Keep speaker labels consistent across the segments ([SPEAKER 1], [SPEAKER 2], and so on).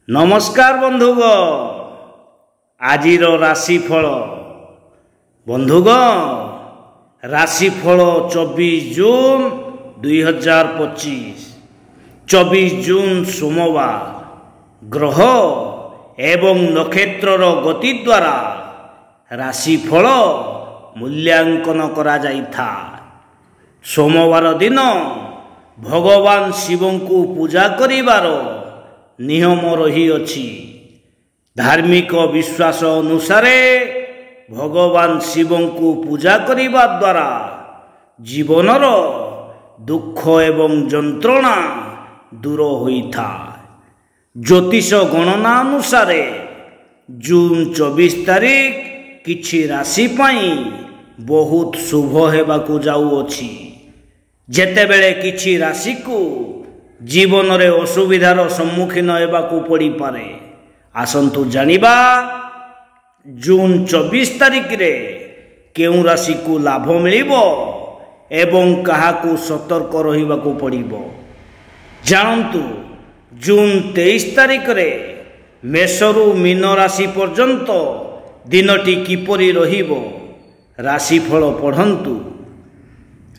[SPEAKER 1] नमस्कार बंधुग आजिर राशिफल बंधुग राशिफल 24 जून 2025 24 जून सोमवार ग्रह एवं नक्षत्रर गति द्वारा राशिफल मूल्यांकन करा जाइथा। सोमवार दिन भगवान शिव को पूजा करिवार नियम रही अछि। धार्मिक विश्वास अनुसार भगवान शिव को पूजा करिबा द्वारा जीवनर दुख एवं जंत्रणा दूर होइथा। ज्योतिष गणना अनुसार जून 24 तारीख किछि राशि पाई बहुत शुभ हेबाकु जाउअछि। जेतेबेले किछि राशि को जीवन रे असुविधार सम्मुखीन हेबाकु पड़ी पारे। आसंतु जानिबा जून 24 तारीख रे केउ राशि को लाभ मिलिबो एवं काहाकु सतर्क रहिबाकु पड़िबो। जानंतु जून 23 तारीख रे मेषरु मीन राशि पर्यंत दिनटी किपरि रहिबो राशिफल पढ़ंतु।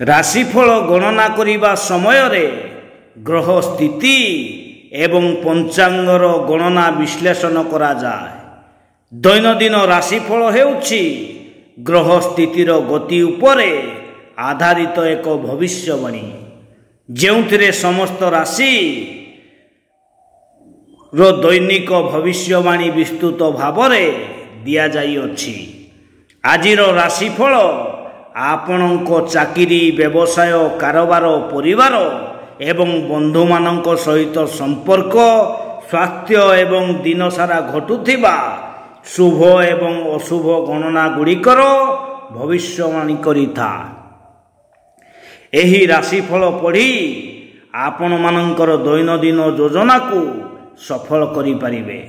[SPEAKER 1] राशिफल गणना करिबा समय रे ग्रह स्थिति एवं पंचांगर गणना विश्लेषण करा जाए। दैनंदिन राशिफल हेउछि ग्रह स्थितिर गति उपरे आधारित एक भविष्यवाणी, जेउथिरे समस्त राशि रो दैनिक भविष्यवाणी विस्तृत भावरे दिया जाई अछि। आजिर राशिफल आपणको चाकिरी व्यवसाय कारोबार परिवार एवं बंधु मानक सहित संपर्क स्वास्थ्य एवं दिन सारा घटुथिबा शुभ एवं अशुभ गणना गुड़िकर भविष्यवाणी करिथा। एही राशिफल पढ़ी आपण मानकर दैनंदिन योजना को सफल करि परिबे।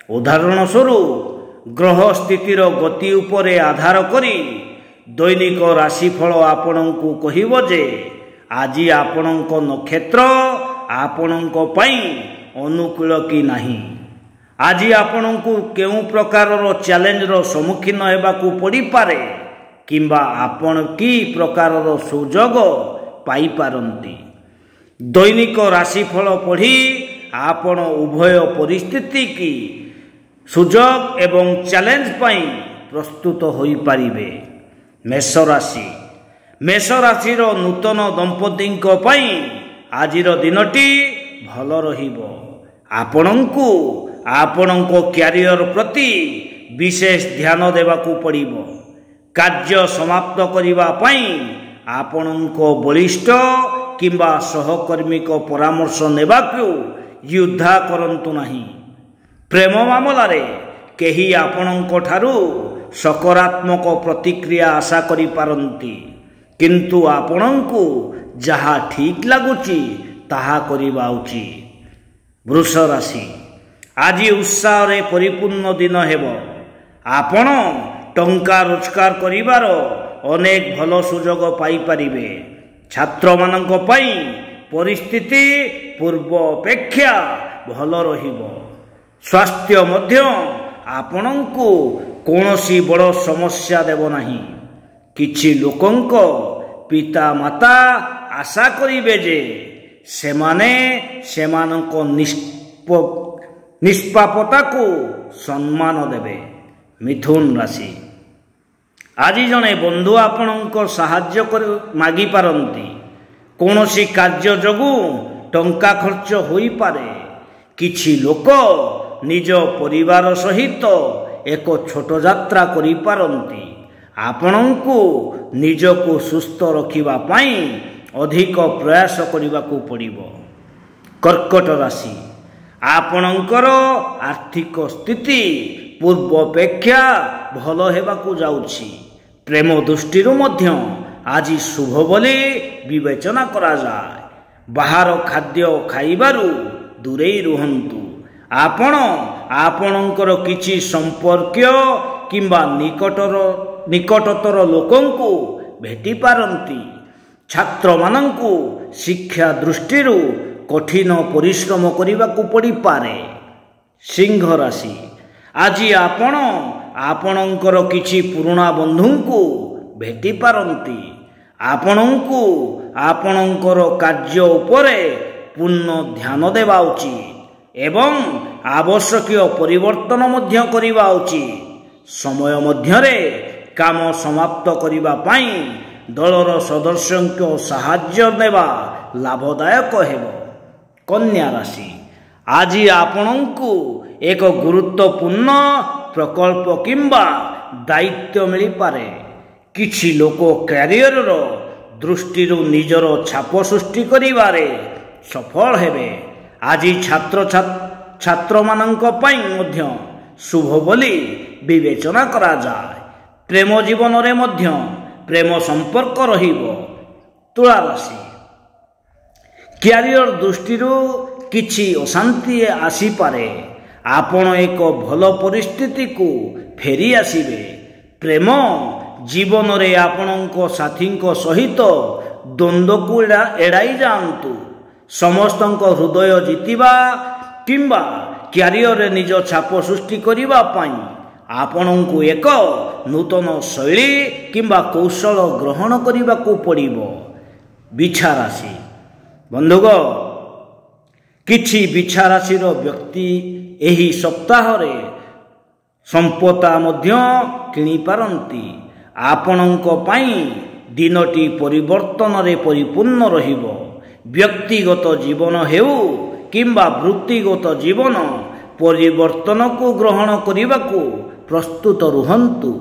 [SPEAKER 1] उदाहरण स्वरूप ग्रह स्थितिर गति उपरे आधार करी दैनिक राशिफल आपणको कहिबो जे आजी आपणको नक्षत्र आपणको पई अनुकूल कि नाही। आजी आपणको केउ प्रकारर चैलेंजर सम्मुखीन हेबाकु पड़ी पारे किंबा आपण की प्रकारर सुजोग पाई पारंती। दैनिक राशिफल पढ़ी आपण उभय परिस्थिति की सुजोग एवं चैलेंज पाई प्रस्तुत होई पारिबे। मेष राशि मेष राशिर नूतन दंपति आजिर दिनटी भल रहिबो। आपणको आपणको क्यारियर प्रति विशेष ध्यान देवाकू पड़िबो। कार्य समाप्त करिबा पई आपणको बलिष्ठ किंबा सहकर्मी को परामर्श नेबाकू युद्धा करंतु नाही। प्रेम मामला रे केही आपणको ठारू सकारात्मक प्रतिक्रिया आशा करि पारंती, किंतु आपणको जहा ठीक लागुची ताहा करिबा उचित। वृष राशि आज उत्साह रे परिपूर्ण दिन हेबो। आपण टंका रोजगार करिवार अनेक भल सुजोग पाई पारिबे। छात्र मानक पई परिस्थिति पूर्व अपेक्षा भल रहिबो। स्वास्थ्य मध्य आपणको कौनसी बड़ समस्या देव नाही। किछि लोकंको पिता माता आशा करिबे जे सेमाने सेमानको निष्पापता को सम्मान देबे। मिथुन राशि आज जने बंधु आपणको साहाय्य मागी पारंती। कौनसी कार्य जगु टंका खर्च होई पारे। किछि लोक निज परिवार सहित एक छोट यात्रा करि पारंती। आपणको निजको सुस्थ रखिबा पाई अधिक प्रयास करिबाकू पड़िबो। कर्कट राशि आपणकर आर्थिक स्थिति पूर्व अपेक्षा भल हेबाकू जाउछि। प्रेम दृष्टि मध्य आज शुभ बोली विवेचना करा जाय। बाहर खाद्य खाइबारु दूरेई रुहंतु। आपण आपणकर किछि संपर्क किंबा निकटतर लोकंकु भेटी पारंती। छात्र मानंकु शिक्षा दृष्टि कठिन परिश्रम करने को पड़ी पारे। ସିଂହ ରାଶି ଆଜି ଆପଣ ଆପଣଙ୍କର କିଛି ପୁରୁଣା ବନ୍ଧୁଙ୍କୁ ଭେଟିପାରନ୍ତି। ଆପଣଙ୍କୁ ଆପଣଙ୍କର କାର୍ଯ୍ୟ ଉପରେ ପୂର୍ଣ୍ଣ ଧ୍ୟାନ ଦେବା ଉଚିତ ଏବଂ ଆବଶ୍ୟକୀୟ ପରିବର୍ତ୍ତନ ମଧ୍ୟ କରିବା ଉଚିତ। ସମୟ ମଧ୍ୟରେ କାମ ସମାପ୍ତ କରିବା ପାଇଁ ଦଳର ସଦସ୍ୟଙ୍କ ସାହାଯ୍ୟ ନେବା ଲାଭଦାୟକ ହେବ। କନ୍ୟା ରାଶି ଆଜି ଆପଣଙ୍କୁ ଏକ ଗୁରୁତ୍ୱପୂର୍ଣ୍ଣ ପ୍ରକଳ୍ପ କିମ୍ବା ଦାୟିତ୍ୱ ମିଳିପାରେ। କିଛି ଲୋକ କ୍ୟାରିୟରର ଦୃଷ୍ଟିରୁ ନିଜର ଛାପ ସୃଷ୍ଟି କରିବାରେ ସଫଳ ହେବେ। ଆଜି ଛାତ୍ରମାନଙ୍କ ପାଇଁ ମଧ୍ୟ ଶୁଭ ବୋଲି ବିବେଚନା କରାଯାଏ। ପ୍ରେମ ଜୀବନରେ ମଧ୍ୟ ପ୍ରେମ ସମ୍ପର୍କ ରହିବ। ତୁଳା ରାଶି କ୍ୟାରିୟର ଦୃଷ୍ଟିରୁ କିଛି ଅଶାନ୍ତି ଆସିପାରେ। ଆପଣ ଏକ ଭଲ ପରିସ୍ଥିତିକୁ ଫେରି ଆସିବେ। ପ୍ରେମ ଜୀବନରେ ଆପଣଙ୍କ ସାଥୀଙ୍କ ସହିତ ଦ୍ୱନ୍ଦ୍ୱକୁ ଏଡ଼ାଇ ଯାଆନ୍ତୁ। ସମସ୍ତଙ୍କ ହୃଦୟ ଜିତିବା କିମ୍ବା କ୍ୟାରିୟରରେ ନିଜ ଛାପ ସୃଷ୍ଟି କରିବା ପାଇଁ ଆପଣଙ୍କୁ ଏକ ନୂତନ ଶୈଳୀ କିମ୍ବା କୌଶଳ ଗ୍ରହଣ କରିବାକୁ ପଡ଼ିବ। ବିଛା ରାଶି ବନ୍ଧୁଗଣ କିଛି ବିଛା ରାଶିର ବ୍ୟକ୍ତି ଏହି ସପ୍ତାହରେ ସମ୍ପତ୍ତି ମଧ୍ୟ କିଣିପାରନ୍ତି। ଆପଣଙ୍କ ପାଇଁ ଦିନଟି ପରିବର୍ତ୍ତନରେ ପରିପୂର୍ଣ୍ଣ ରହିବ। ବ୍ୟକ୍ତିଗତ ଜୀବନ ହେଉ କିମ୍ବା ବୃତ୍ତିଗତ ଜୀବନ ପରିବର୍ତ୍ତନକୁ ଗ୍ରହଣ କରିବାକୁ ପ୍ରସ୍ତୁତ ରୁହନ୍ତୁ।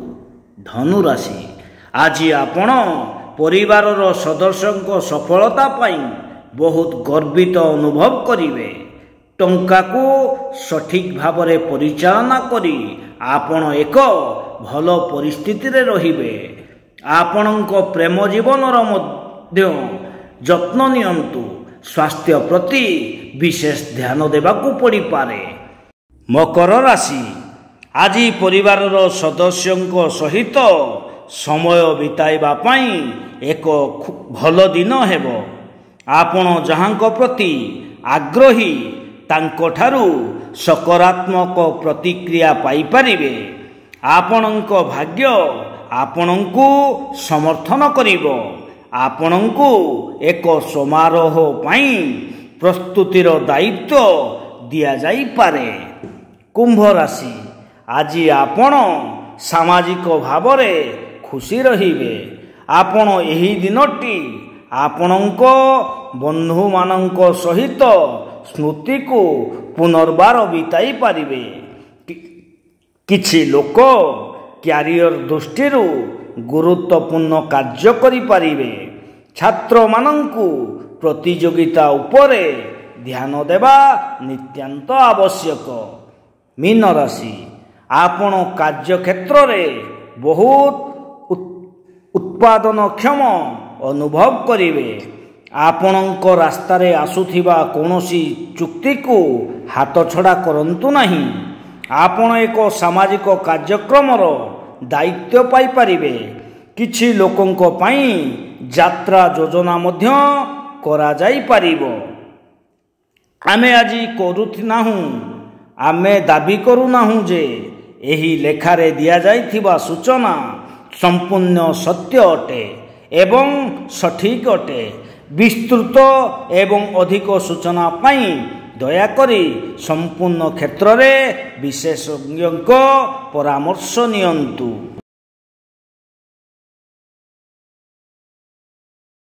[SPEAKER 1] ଧନୁରାଶି ଆଜି ଆପଣ ପରିବାରର ସଦସ୍ୟଙ୍କ ସଫଳତା ପାଇଁ ବହୁତ ଗର୍ବିତ ଅନୁଭବ କରିବେ। ଟଙ୍କାକୁ ସଠିକ୍ ଭାବରେ ପରିଚାଳନା କରି ଆପଣ ଏକ ଭଲ ପରିସ୍ଥିତିରେ ରହିବେ। ଆପଣଙ୍କ ପ୍ରେମ ଜୀବନର ମଧ୍ୟ ଯତ୍ନ ନିଅନ୍ତୁ। ସ୍ୱାସ୍ଥ୍ୟ ପ୍ରତି ବିଶେଷ ଧ୍ୟାନ ଦେବାକୁ ପଡ଼ିପାରେ। ମକର ରାଶି ଆଜି ପରିବାରର ସଦସ୍ୟଙ୍କ ସହିତ ସମୟ ବିତାଇବା ପାଇଁ ଏକ ଭଲ ଦିନ ହେବ। ଆପଣ ଯାହାଙ୍କ ପ୍ରତି ଆଗ୍ରହୀ ତାଙ୍କଠାରୁ ସକାରାତ୍ମକ ପ୍ରତିକ୍ରିୟା ପାଇପାରିବେ। ଆପଣଙ୍କ ଭାଗ୍ୟ ଆପଣଙ୍କୁ ସମର୍ଥନ କରିବ। ଆପଣଙ୍କୁ ଏକ ସମାରୋହ ପାଇଁ ପ୍ରସ୍ତୁତିର ଦାୟିତ୍ୱ ଦିଆଯାଇପାରେ। କୁମ୍ଭ ରାଶି ଆଜି ଆପଣ ସାମାଜିକ ଭାବରେ ଖୁସି ରହିବେ। ଆପଣ ଏହି ଦିନଟି ଆପଣଙ୍କ ବନ୍ଧୁମାନଙ୍କ ସହିତ ସ୍ମୃତିକୁ ପୁନର୍ବାର ବିତାଇ ପାରିବେ। କିଛି ଲୋକ କ୍ୟାରିୟର ଦୃଷ୍ଟିରୁ ଗୁରୁତ୍ୱପୂର୍ଣ୍ଣ କାର୍ଯ୍ୟ କରିପାରିବେ। ଛାତ୍ରମାନଙ୍କୁ ପ୍ରତିଯୋଗିତା ଉପରେ ଧ୍ୟାନ ଦେବା ନିତ୍ୟାନ୍ତ ଆବଶ୍ୟକ। ମୀନ ରାଶି ଆପଣ କାର୍ଯ୍ୟକ୍ଷେତ୍ରରେ ବହୁତ ଉତ୍ପାଦନକ୍ଷମ ଅନୁଭବ କରିବେ। ଆପଣଙ୍କ ରାସ୍ତାରେ ଆସୁଥିବା କୌଣସି ଚୁକ୍ତିକୁ ହାତଛଡ଼ା କରନ୍ତୁ ନାହିଁ। ଆପଣ ଏକ ସାମାଜିକ କାର୍ଯ୍ୟକ୍ରମର ଦାୟିତ୍ୱ ପାଇପାରିବେ। କିଛି ଲୋକଙ୍କ ପାଇଁ ଯାତ୍ରା ଯୋଜନା ମଧ୍ୟ କରାଯାଇପାରିବ। ଆମେ ଆଜି କରୁନାହୁଁ, ଆମେ ଦାବି କରୁନାହୁଁ ଯେ ଏହି ଲେଖାରେ ଦିଆଯାଇଥିବା ସୂଚନା ସମ୍ପୂର୍ଣ୍ଣ ସତ୍ୟ ଅଟେ ଏବଂ ସଠିକ୍ ଅଟେ। ବିସ୍ତୃତ ଏବଂ ଅଧିକ ସୂଚନା ପାଇଁ ଦୟାକରି ସମ୍ପୂର୍ଣ୍ଣ କ୍ଷେତ୍ରରେ ବିଶେଷଜ୍ଞଙ୍କ ପରାମର୍ଶ ନିଅନ୍ତୁ।